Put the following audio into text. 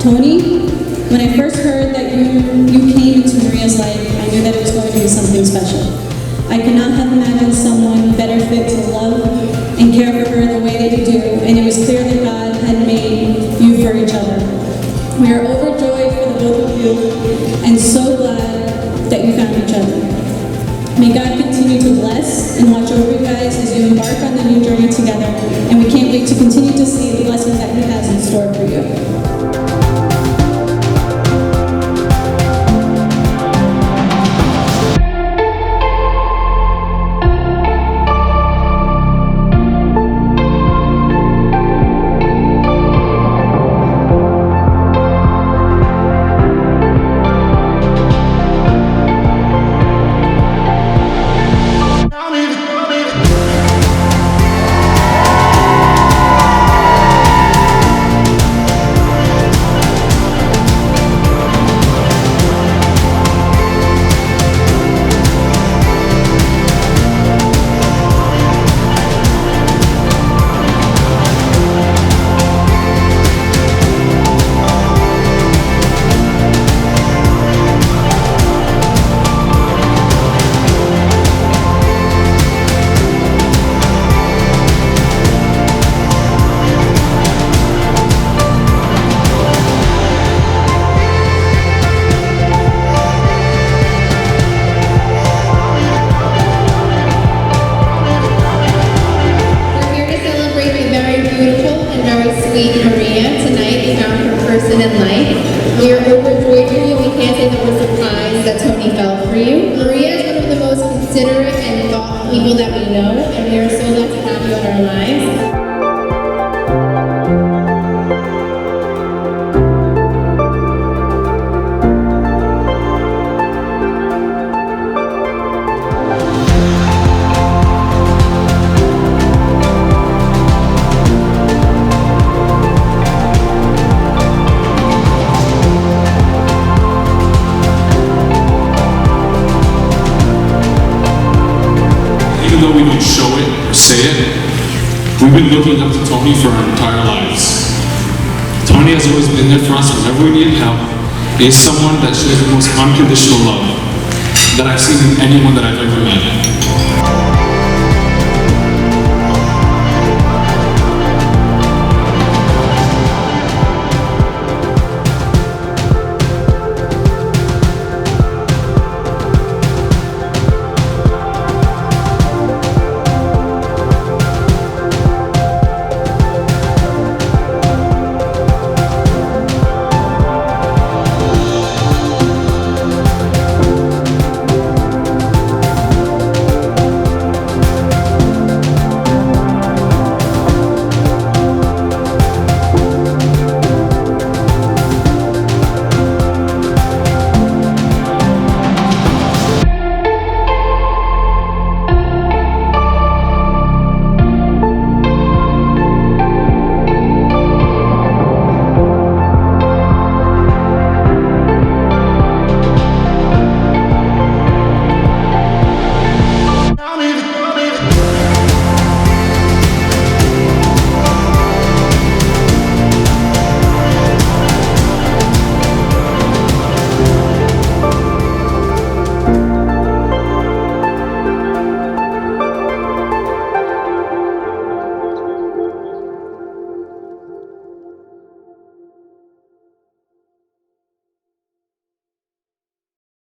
Tony, when I first heard that you came into Maria's life, I knew that it was going to be something special. I could not have imagined someone better fit to love and care for her the way that you do, and it was clear that God had made you for each other. We are overjoyed for the both of you, and so glad that you found each other. May God continue to bless and watch over you guys as you embark on the new journey together, and we can't wait to continue to see the blessings that He has in store for you. We've been looking up to Tony for our entire lives. Tony has always been there for us whenever we needed help. He is someone that shares the most unconditional love that I've seen in anyone that I've ever met.